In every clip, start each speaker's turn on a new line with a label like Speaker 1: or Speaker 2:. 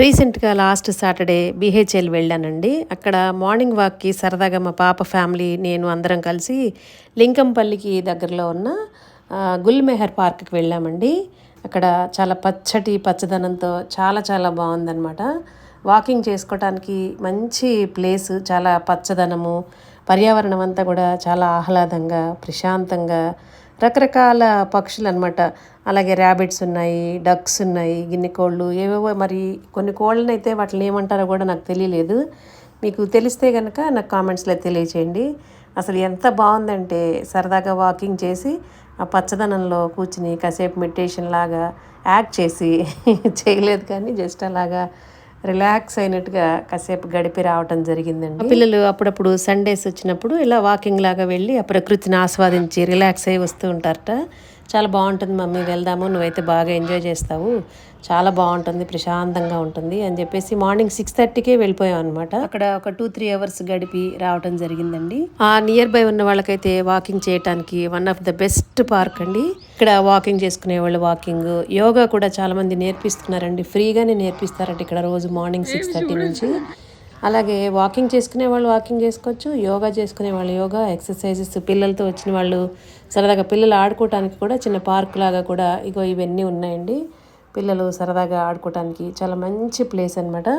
Speaker 1: రీసెంట్గా last Saturday BHL వెళ్ళానండి. అక్కడ మార్నింగ్ వాక్కి సరదాగా మా పాప ఫ్యామిలీ నేను అందరం కలిసి లింకంపల్లికి దగ్గరలో ఉన్న గుల్మెహర్ పార్క్కి వెళ్ళామండి. అక్కడ చాలా పచ్చదనంతో చాలా చాలా బాగుందన్నమాట. వాకింగ్ చేసుకోవటానికి మంచి ప్లేసు, చాలా పచ్చదనము, పర్యావరణం అంతా కూడా చాలా ఆహ్లాదంగా ప్రశాంతంగా, రకరకాల పక్షులు అనమాట. అలాగే ర్యాబిట్స్ ఉన్నాయి, డక్స్ ఉన్నాయి, గిన్నె కోళ్ళు, ఏవేవో. మరి కొన్ని కోళ్ళనైతే వాటిని ఏమంటారో కూడా నాకు తెలియలేదు. మీకు తెలిస్తే కనుక నాకు కామెంట్స్లో తెలియచేయండి. అసలు ఎంత బాగుందంటే సరదాగా వాకింగ్ చేసి ఆ పచ్చదనంలో కూర్చుని కాసేపు మెడిటేషన్ లాగా యాక్ట్ చేసి చేయలేదు కానీ జస్ట్ అలాగా రిలాక్స్ అయినట్టుగా కాసేపు గడిపి రావటం జరిగిందండి. పిల్లలు అప్పుడప్పుడు సండేస్ వచ్చినప్పుడు ఇలా వాకింగ్ లాగా వెళ్ళి ఆ ప్రకృతిని ఆస్వాదించి రిలాక్స్ అయ్యి వస్తూ ఉంటారట. చాలా బాగుంటుంది మమ్మీ, వెళ్దాము, నువ్వైతే బాగా ఎంజాయ్ చేస్తావు, చాలా బాగుంటుంది, ప్రశాంతంగా ఉంటుంది అని చెప్పేసి మార్నింగ్ 6:30కే వెళ్ళిపోయాం అనమాట. అక్కడ ఒక 2-3 అవర్స్ గడిపి రావటం జరిగిందండి. ఆ నియర్ బై ఉన్న వాళ్ళకైతే వాకింగ్ చేయడానికి one of the best park అండి. ఇక్కడ వాకింగ్ చేసుకునే వాళ్ళు వాకింగ్, యోగా కూడా చాలా మంది నేర్పిస్తున్నారండి, ఫ్రీగానే నేర్పిస్తారంట ఇక్కడ రోజు మార్నింగ్ 6:30 నుంచి. అలాగే వాకింగ్ చేసుకునే వాళ్ళు వాకింగ్ చేసుకోవచ్చు, యోగా చేసుకునే వాళ్ళు యోగా ఎక్సర్సైజెస్, పిల్లలతో వచ్చిన వాళ్ళు సరదాగా పిల్లలు ఆడుకోవటానికి కూడా చిన్న పార్క్ లాగా కూడా ఇవన్నీ ఉన్నాయండి. పిల్లలు సరదాగా ఆడుకోవటానికి చాలా మంచి ప్లేస్ అనమాట.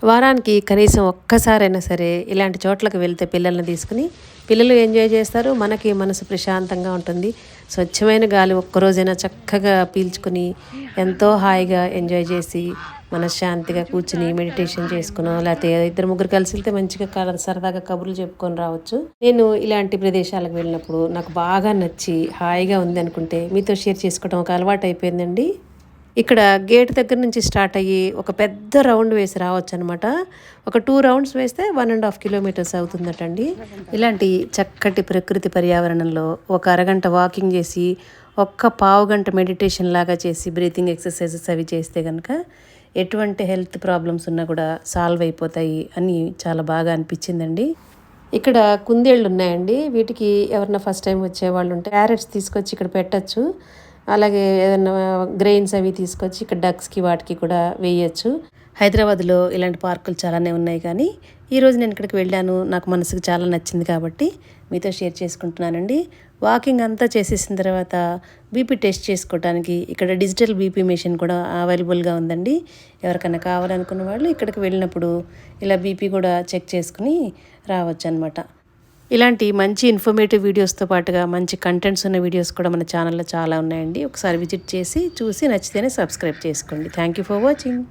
Speaker 1: వారానికి కనీసం ఒక్కసారైనా సరే ఇలాంటి చోట్లకు వెళ్తే పిల్లల్ని తీసుకుని పిల్లలు ఎంజాయ్ చేస్తారు, మనకి మనసు ప్రశాంతంగా ఉంటుంది. స్వచ్ఛమైన గాలి ఒక్కరోజైనా చక్కగా పీల్చుకుని ఎంతో హాయిగా ఎంజాయ్ చేసి మనశ్శాంతిగా కూర్చుని మెడిటేషన్ చేసుకునో, లేకపోతే 2-3 కలిసి వెళ్తే మంచిగా సరదాగా కబుర్లు చెప్పుకొని రావచ్చు. నేను ఇలాంటి ప్రదేశాలకు వెళ్ళినప్పుడు నాకు బాగా నచ్చి హాయిగా ఉంది అనుకుంటే మీతో షేర్ చేసుకోవడం ఒక అలవాటు అయిపోయిందండి. ఇక్కడ గేట్ దగ్గర నుంచి స్టార్ట్ అయ్యి ఒక పెద్ద రౌండ్ వేసి రావచ్చు అనమాట. ఒక 2 రౌండ్స్ వేస్తే 1.5 కిలోమీటర్స్ అవుతుందటండి. ఇలాంటి చక్కటి ప్రకృతి పర్యావరణంలో ఒక అరగంట వాకింగ్ చేసి ఒక్క పావు గంట మెడిటేషన్ లాగా చేసి బ్రీతింగ్ ఎక్సర్సైజెస్ అవి చేస్తే కనుక ఎటువంటి హెల్త్ ప్రాబ్లమ్స్ ఉన్నా కూడా సాల్వ్ అయిపోతాయి అని చాలా బాగా అనిపించిందండి. ఇక్కడ కుందేళ్ళు ఉన్నాయండి. వీటికి ఎవరన్నా ఫస్ట్ టైం వచ్చేవాళ్ళు ఉంటే క్యారెట్స్ తీసుకొచ్చి ఇక్కడ పెట్టచ్చు. అలాగే ఏదైనా గ్రెయిన్స్ అవి తీసుకొచ్చి ఇక్కడ డక్స్కి వాటికి కూడా వేయచ్చు. హైదరాబాద్లో ఇలాంటి పార్కులు చాలానే ఉన్నాయి, కానీ ఈరోజు నేను ఇక్కడికి వెళ్ళాను, నాకు మనసుకు చాలా నచ్చింది కాబట్టి మీతో షేర్ చేసుకుంటున్నానండి. వాకింగ్ అంతా చేసేసిన తర్వాత బీపీ టెస్ట్ చేసుకోవడానికి ఇక్కడ డిజిటల్ బీపీ మెషిన్ కూడా అవైలబుల్గా ఉందండి. ఎవరికైనా కావాలనుకున్న వాళ్ళు ఇక్కడికి వెళ్ళినప్పుడు ఇలా బీపీ కూడా చెక్ చేసుకుని రావచ్చు అనమాట. ఇలాంటి మంచి ఇన్ఫర్మేటివ్ వీడియోస్తో పాటుగా మంచి కంటెంట్స్ ఉన్న వీడియోస్ కూడా మన ఛానల్లో చాలా ఉన్నాయండి. ఒకసారి విజిట్ చేసి చూసి నచ్చితేనే సబ్స్క్రైబ్ చేసుకోండి. Thank you for watching.